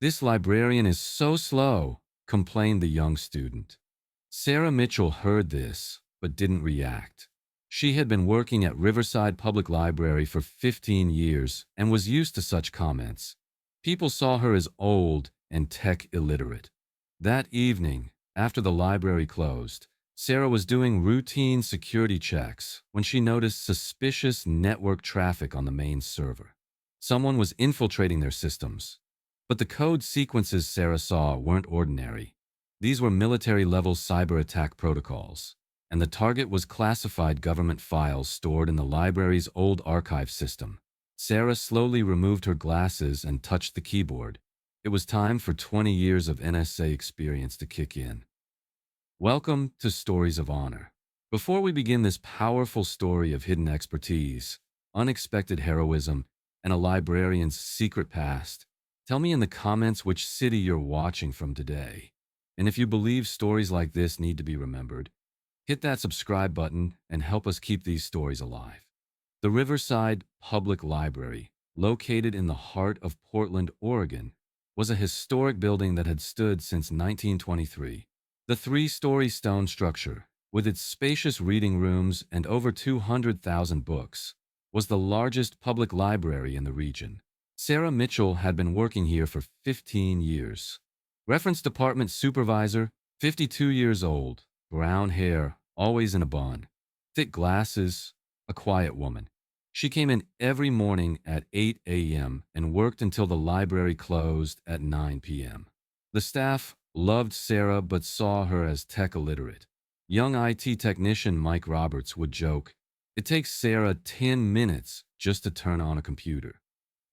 "This librarian is so slow," complained the young student. Sarah Mitchell heard this, but didn't react. She had been working at Riverside Public Library for 15 years and was used to such comments. People saw her as old and tech-illiterate. That evening, after the library closed, Sarah was doing routine security checks when she noticed suspicious network traffic on the main server. Someone was infiltrating their systems. But the code sequences Sarah saw weren't ordinary. These were military-level cyber attack protocols, and the target was classified government files stored in the library's old archive system. Sarah slowly removed her glasses and touched the keyboard. It was time for 20 years of NSA experience to kick in. Welcome to Stories of Honor. Before we begin this powerful story of hidden expertise, unexpected heroism, and a librarian's secret past, tell me in the comments which city you're watching from today. And if you believe stories like this need to be remembered, hit that subscribe button and help us keep these stories alive. The Riverside Public Library, located in the heart of Portland, Oregon, was a historic building that had stood since 1923. The three-story stone structure, with its spacious reading rooms and over 200,000 books, was the largest public library in the region. Sarah Mitchell had been working here for 15 years. Reference Department Supervisor, 52 years old, brown hair, always in a bun, thick glasses, a quiet woman. She came in every morning at 8 a.m. and worked until the library closed at 9 p.m. The staff loved Sarah but saw her as tech-illiterate. Young IT technician Mike Roberts would joke, "It takes Sarah 10 minutes just to turn on a computer."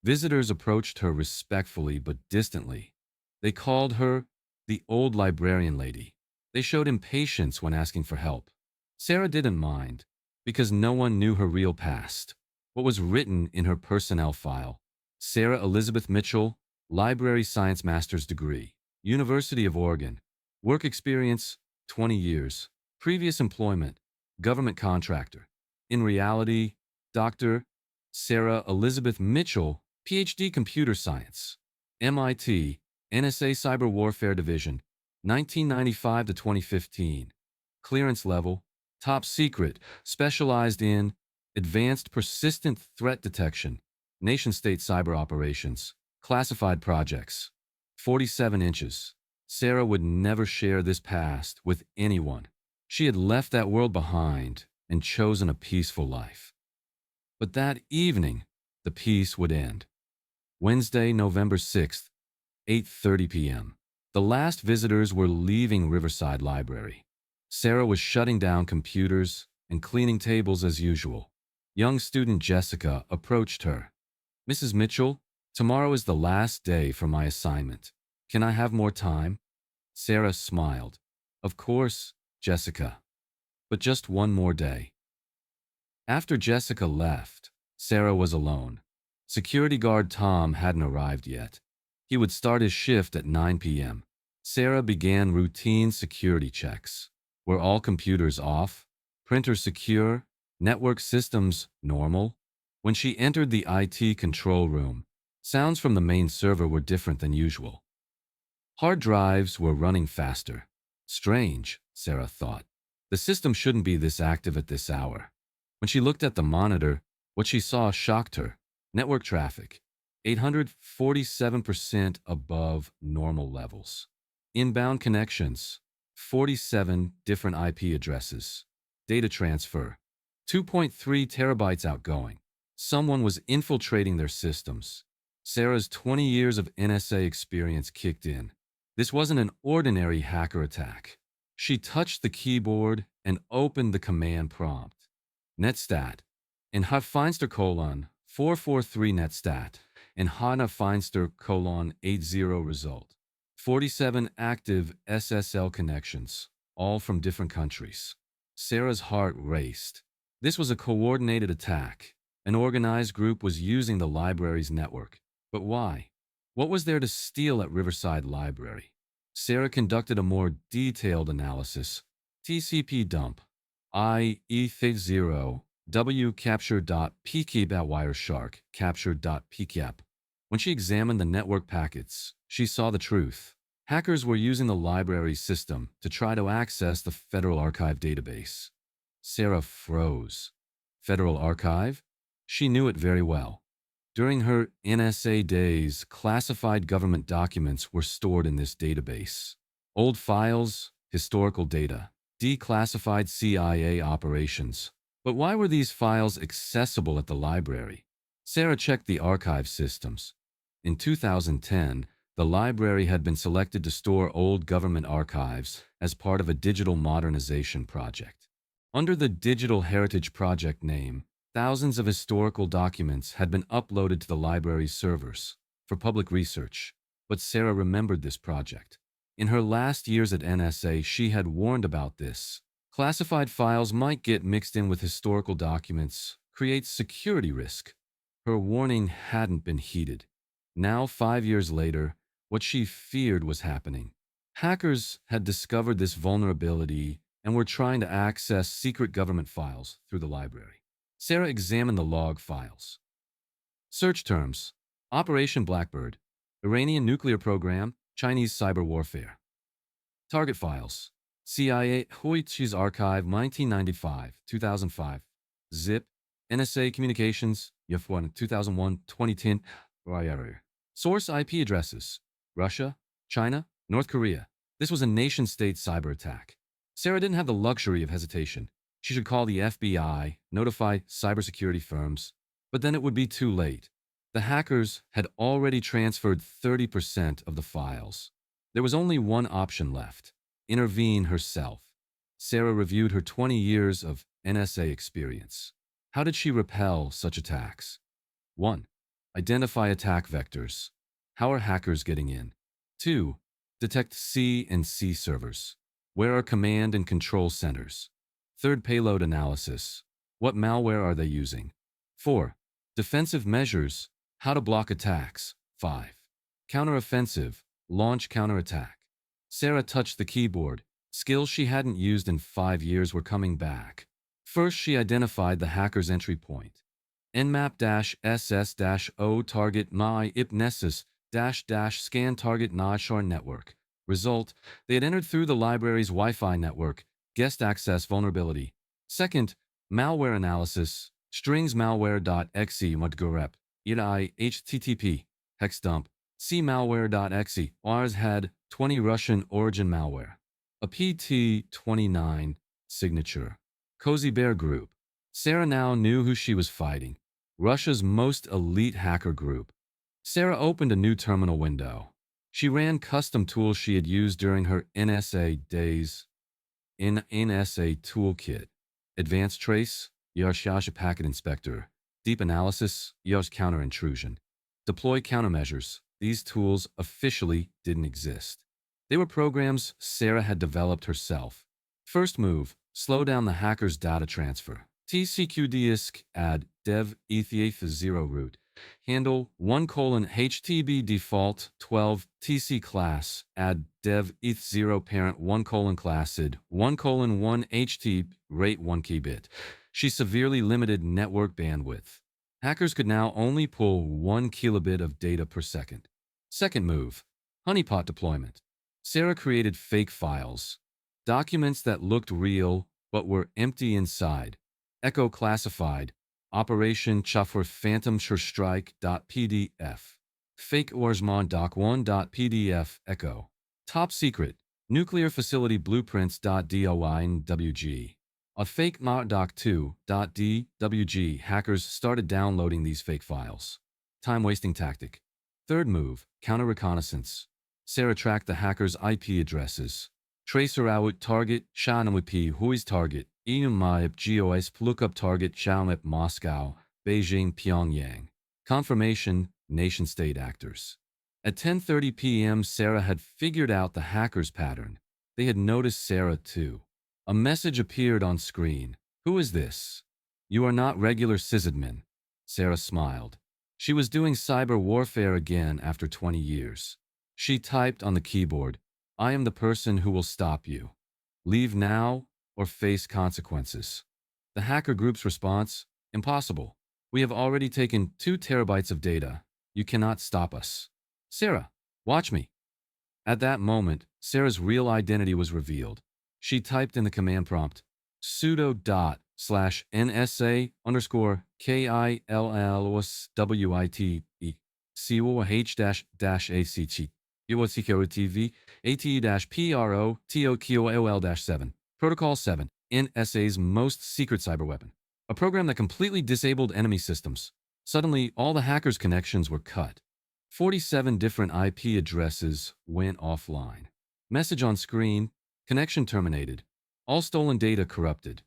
Visitors approached her respectfully but distantly. They called her the old librarian lady. They showed impatience when asking for help. Sarah didn't mind, because no one knew her real past. What was written in her personnel file: Sarah Elizabeth Mitchell, Library Science Master's degree, University of Oregon. Work experience, 20 years. Previous employment, government contractor. In reality, Dr. Sarah Elizabeth Mitchell, PhD Computer Science, MIT, NSA Cyber Warfare Division, 1995 to 2015. Clearance level, top secret, specialized in advanced persistent threat detection, nation-state cyber operations, classified projects. 47 inches. Sarah would never share this past with anyone. She had left that world behind and chosen a peaceful life. But that evening, the peace would end. Wednesday, November 6th, 8:30 p.m. The last visitors were leaving Riverside Library. Sarah was shutting down computers and cleaning tables as usual. Young student Jessica approached her. "Mrs. Mitchell, tomorrow is the last day for my assignment. Can I have more time?" Sarah smiled. "Of course, Jessica. But just one more day." After Jessica left, Sarah was alone. Security guard Tom hadn't arrived yet. He would start his shift at 9 p.m. Sarah began routine security checks. Were all computers off? Printers secure? Network systems normal? When she entered the IT control room, sounds from the main server were different than usual. Hard drives were running faster. Strange, Sarah thought. The system shouldn't be this active at this hour. When she looked at the monitor, what she saw shocked her. Network traffic, 847% above normal levels. Inbound connections, 47 different IP addresses. Data transfer, 2.3 terabytes outgoing. Someone was infiltrating their systems. Sarah's 20 years of NSA experience kicked in. This wasn't an ordinary hacker attack. She touched the keyboard and opened the command prompt. Netstat. In Feinster : 443 netstat. In Feinster : 80 result. 47 active SSL connections, all from different countries. Sarah's heart raced. This was a coordinated attack. An organized group was using the library's network. But why? What was there to steal at Riverside Library? Sarah conducted a more detailed analysis. TCP dump. IE0 W capture.pkeb@wireshark capture.pkeb. When she examined the network packets, she saw the truth. Hackers were using the library system to try to access the Federal Archive database. Sarah froze. Federal Archive? She knew it very well. During her NSA days, classified government documents were stored in this database. Old files, historical data, declassified CIA operations. But why were these files accessible at the library? Sarah checked the archive systems. In 2010, the library had been selected to store old government archives as part of a digital modernization project. Under the Digital Heritage Project name, thousands of historical documents had been uploaded to the library's servers for public research. But Sarah remembered this project. In her last years at NSA, she had warned about this. Classified files might get mixed in with historical documents, create security risk. Her warning hadn't been heeded. Now, 5 years later, what she feared was happening. Hackers had discovered this vulnerability and were trying to access secret government files through the library. Sarah examined the log files. Search terms: Operation Blackbird, Iranian nuclear program, Chinese cyber warfare. Target files: CIA Hoichi's Archive 1995-2005, ZIP, NSA Communications, YF1 2001-2010, Source IP addresses: Russia, China, North Korea. This was a nation-state cyber attack. Sarah didn't have the luxury of hesitation. She should call the FBI, notify cybersecurity firms, but then it would be too late. The hackers had already transferred 30% of the files. There was only one option left: intervene herself. Sarah reviewed her 20 years of NSA experience. How did she repel such attacks? 1. Identify attack vectors. How are hackers getting in? 2. Detect C and C servers. Where are command and control centers? 3rd, payload analysis. What malware are they using? 4. Defensive measures. How to block attacks. 5. Counteroffensive. Launch counterattack. Sarah touched the keyboard. Skills she hadn't used in 5 years were coming back. First, she identified the hacker's entry point. Nmap-SS-O target my ipnesis scan target Nashar network. Result: they had entered through the library's Wi-Fi network. Guest access vulnerability. Second, malware analysis. Strings malware.exe mudgurep. Iri http. Hex dump. C malware.exe. Ours had 20 Russian origin malware. A PT-29 signature. Cozy Bear Group. Sarah now knew who she was fighting. Russia's most elite hacker group. Sarah opened a new terminal window. She ran custom tools she had used during her NSA days. In NSA Toolkit. Advanced Trace, Yarshash Packet Inspector. Deep Analysis, Yars Counter Intrusion. Deploy Countermeasures. These tools officially didn't exist. They were programs Sarah had developed herself. First move: slow down the hacker's data transfer. TCQ-DISC add dev eth 0 root. Handle 1:HTB default 12 TC class add dev eth0 parent 1:class id 1:1 HT rate 1 kbit. She severely limited network bandwidth. Hackers could now only pull 1 kilobit of data per second. Second move: honeypot deployment. Sarah created fake files, documents that looked real but were empty inside. Echo classified. Operation Chaffer Phantom Strike.pdf. Fake Orsmon Doc1.pdf Echo. Top secret. Nuclear facility blueprints.doinwg. A fake Doc2.dwg. Hackers started downloading these fake files. Time-wasting tactic. Third move: counter reconnaissance. Sarah tracked the hackers' IP addresses. Tracer out target, Shanamip Hui's target, Eumip GOS lookup target, Xiaomip Moscow, Beijing Pyongyang. Confirmation: nation-state actors. At 10:30 p.m., Sarah had figured out the hackers' pattern. They had noticed Sarah too. A message appeared on screen. Who is this? You are not regular sysadmin. Sarah smiled. She was doing cyber warfare again after 20 years. She typed on the keyboard, I am the person who will stop you. Leave now or face consequences. The hacker group's response, impossible. We have already taken 2 terabytes of data. You cannot stop us. Sarah, watch me. At that moment, Sarah's real identity was revealed. She typed in the command prompt, sudo dot slash NSA underscore KILLWITE COH dash ACT UOCKOTV ATE dash PRO TOKOL 7 Protocol 7 NSA's most secret cyber weapon. A program that completely disabled enemy systems. Suddenly, all the hackers' connections were cut. 47 different IP addresses went offline. Message on screen, connection terminated. All stolen data corrupted.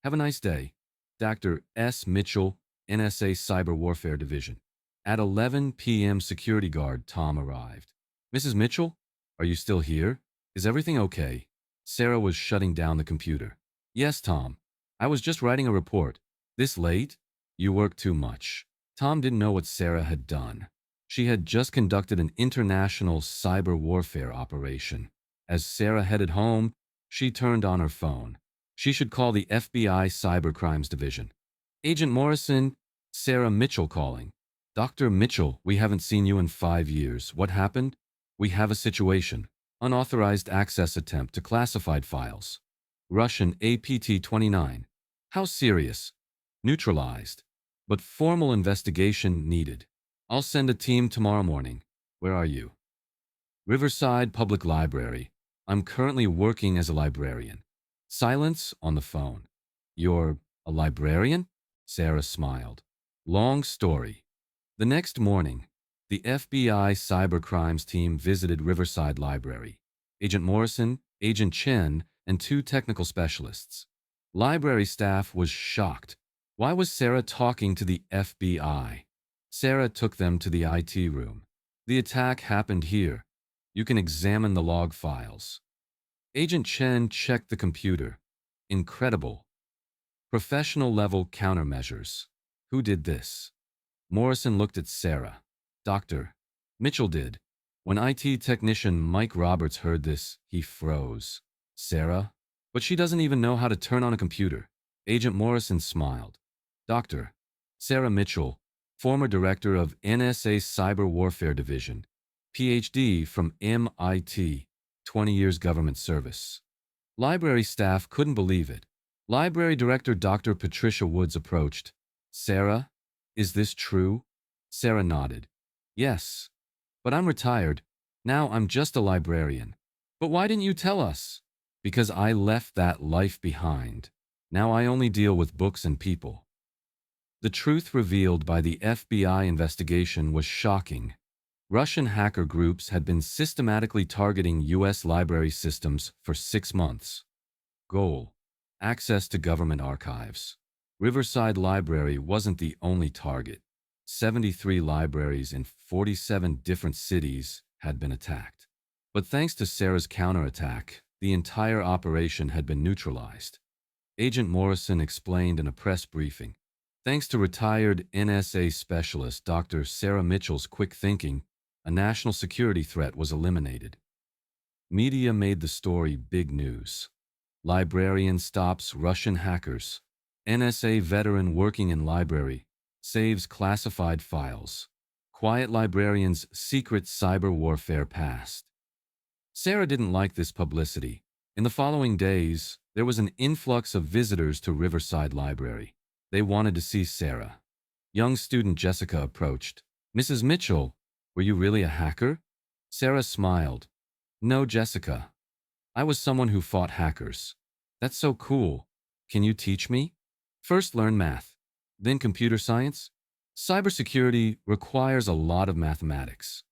Have a nice day. Dr. S. Mitchell, NSA Cyber Warfare Division. At 11 p.m. security guard Tom arrived. Mrs. Mitchell, are you still here? Is everything okay? Sarah was shutting down the computer. Yes, Tom. I was just writing a report. This late? You work too much. Tom didn't know what Sarah had done. She had just conducted an international cyber warfare operation. As Sarah headed home, she turned on her phone. She should call the FBI Cyber Crimes Division. Agent Morrison, Sarah Mitchell calling. Dr. Mitchell, we haven't seen you in 5 years. What happened? We have a situation. Unauthorized access attempt to classified files. Russian APT-29. How serious? Neutralized. But formal investigation needed. I'll send a team tomorrow morning. Where are you? Riverside Public Library. I'm currently working as a librarian. Silence on the phone. You're a librarian? Sarah smiled. Long story. The next morning, the FBI cyber crimes team visited Riverside Library. Agent Morrison, Agent Chen, and 2 technical specialists. Library staff was shocked. Why was Sarah talking to the FBI? Sarah took them to the IT room. The attack happened here. You can examine the log files. Agent Chen checked the computer. Incredible. Professional-level countermeasures. Who did this? Morrison looked at Sarah. Dr. Mitchell did. When IT technician Mike Roberts heard this, he froze. Sarah? But she doesn't even know how to turn on a computer. Agent Morrison smiled. Dr. Sarah Mitchell, former director of NSA Cyber Warfare Division, PhD from MIT, 20 years government service. Library staff couldn't believe it. Library director Dr. Patricia Woods approached. Sarah, is this true? Sarah nodded. Yes, but I'm retired. Now I'm just a librarian. But why didn't you tell us? Because I left that life behind. Now I only deal with books and people. The truth revealed by the FBI investigation was shocking. Russian hacker groups had been systematically targeting U.S. library systems for 6 months. Goal: access to government archives. Riverside Library wasn't the only target. 73 libraries in 47 different cities had been attacked. But thanks to Sarah's counterattack, the entire operation had been neutralized. Agent Morrison explained in a press briefing. Thanks to retired NSA specialist Dr. Sarah Mitchell's quick thinking, a national security threat was eliminated. Media made the story big news. Librarian stops Russian hackers. NSA veteran working in library saves classified files. Quiet librarian's secret cyber warfare past. Sarah didn't like this publicity. In the following days, there was an influx of visitors to Riverside Library. They wanted to see Sarah. Young student Jessica approached. Mrs. Mitchell, were you really a hacker? Sarah smiled. No, Jessica. I was someone who fought hackers. That's so cool. Can you teach me? First learn math, then computer science. Cybersecurity requires a lot of mathematics.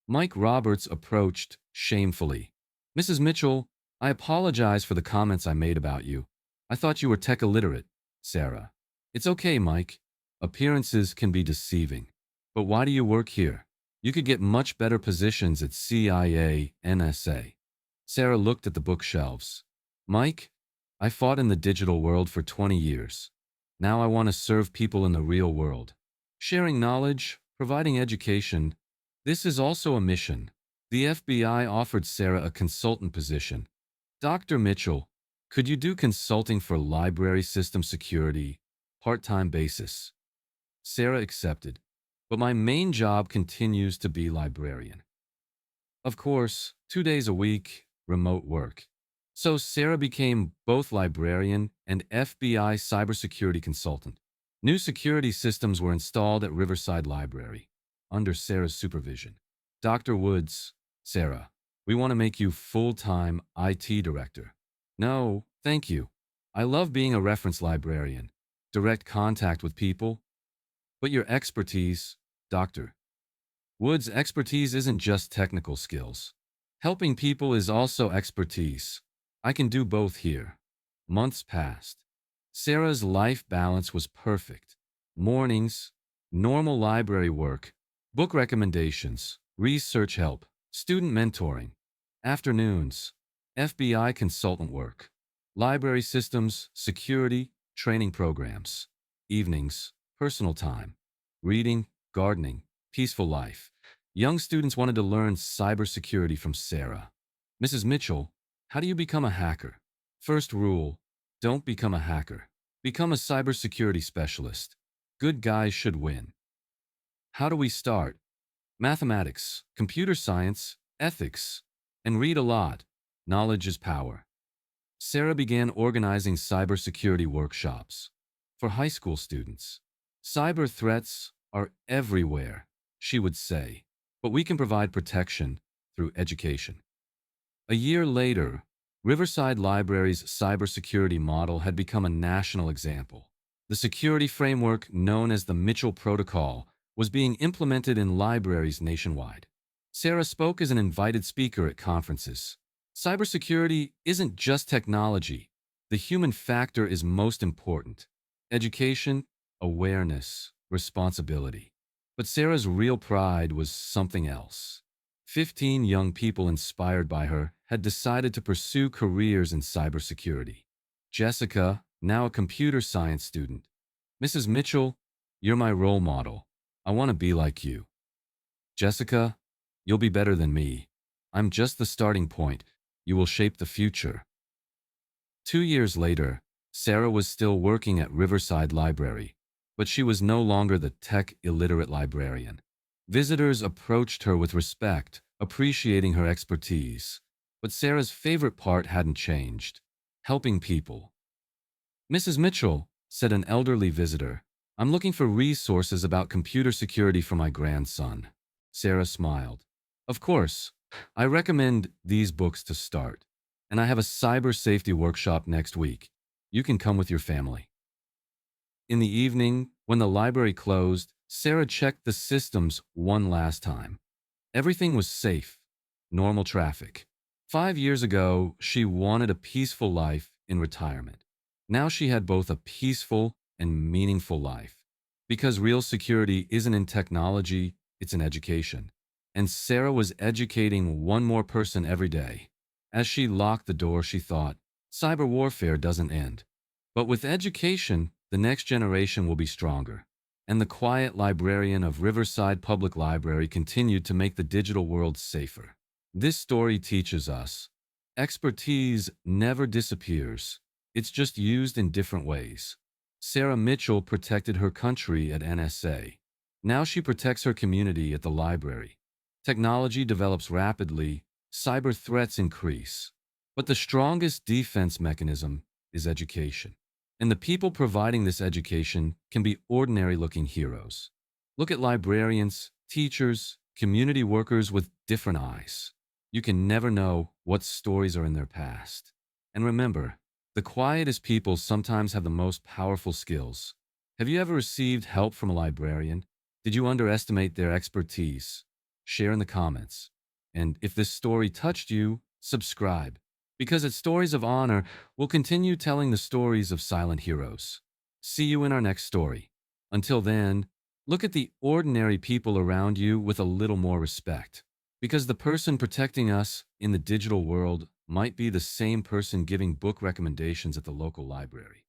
Mike Roberts approached shamefully. Mrs. Mitchell, I apologize for the comments I made about you. I thought you were tech-illiterate. Sarah. It's okay, Mike. Appearances can be deceiving. But why do you work here? You could get much better positions at CIA, NSA. Sarah looked at the bookshelves. Mike, I fought in the digital world for 20 years. Now I want to serve people in the real world. Sharing knowledge, providing education. This is also a mission. The FBI offered Sarah a consultant position. Dr. Mitchell, could you do consulting for library system security, part-time basis? Sarah accepted. but my main job continues to be librarian. Of course, 2 days a week, remote work. So Sarah became both librarian and FBI cybersecurity consultant. New security systems were installed at Riverside Library, under Sarah's supervision. Dr. Woods, Sarah, we want to make you full-time IT director. No, thank you. I love being a reference librarian, direct contact with people. But your expertise, Dr. Wood's expertise isn't just technical skills. Helping people is also expertise. I can do both here. Months passed. Sarah's life balance was perfect. Mornings, normal library work, book recommendations, research help, student mentoring. Afternoons, FBI consultant work, library systems, security, training programs. Evenings, personal time, reading, gardening, peaceful life. Young students wanted to learn cybersecurity from Sarah. Mrs. Mitchell, how do you become a hacker? First rule, don't become a hacker. Become a cybersecurity specialist. Good guys should win. How do we start? Mathematics, computer science, ethics, and read a lot. Knowledge is power. Sarah began organizing cybersecurity workshops for high school students. Cyber threats are everywhere, she would say, but we can provide protection through education. A year later, Riverside Library's cybersecurity model had become a national example. The security framework known as the Mitchell Protocol was being implemented in libraries nationwide. Sarah spoke as an invited speaker at conferences. Cybersecurity isn't just technology. The human factor is most important. Education, awareness, responsibility. But Sarah's real pride was something else. 15 young people inspired by her had decided to pursue careers in cybersecurity. Jessica, now a computer science student. Mrs. Mitchell, you're my role model. I want to be like you. Jessica, you'll be better than me. I'm just the starting point. You will shape the future. 2 years later, Sarah was still working at Riverside Library, but she was no longer the tech-illiterate librarian. Visitors approached her with respect, appreciating her expertise. But Sarah's favorite part hadn't changed: helping people. Mrs. Mitchell, said an elderly visitor, I'm looking for resources about computer security for my grandson. Sarah smiled. Of course, I recommend these books to start, and I have a cyber safety workshop next week. You can come with your family. In the evening, when the library closed, Sarah checked the systems one last time. Everything was safe. Normal traffic. 5 years ago, she wanted a peaceful life in retirement. Now she had both a peaceful and meaningful life. Because real security isn't in technology, it's in education. And Sarah was educating one more person every day. As she locked the door, she thought, cyber warfare doesn't end. But with education, the next generation will be stronger. And the quiet librarian of Riverside Public Library continued to make the digital world safer. This story teaches us, expertise never disappears. It's just used in different ways. Sarah Mitchell protected her country at NSA. Now she protects her community at the library. Technology develops rapidly, cyber threats increase. But the strongest defense mechanism is education. And the people providing this education can be ordinary-looking heroes. Look at librarians, teachers, community workers with different eyes. You can never know what stories are in their past. And remember, the quietest people sometimes have the most powerful skills. Have you ever received help from a librarian? Did you underestimate their expertise? Share in the comments. And if this story touched you, subscribe. Because at Stories of Honor, we'll continue telling the stories of silent heroes. See you in our next story. Until then, look at the ordinary people around you with a little more respect. Because the person protecting us in the digital world might be the same person giving book recommendations at the local library.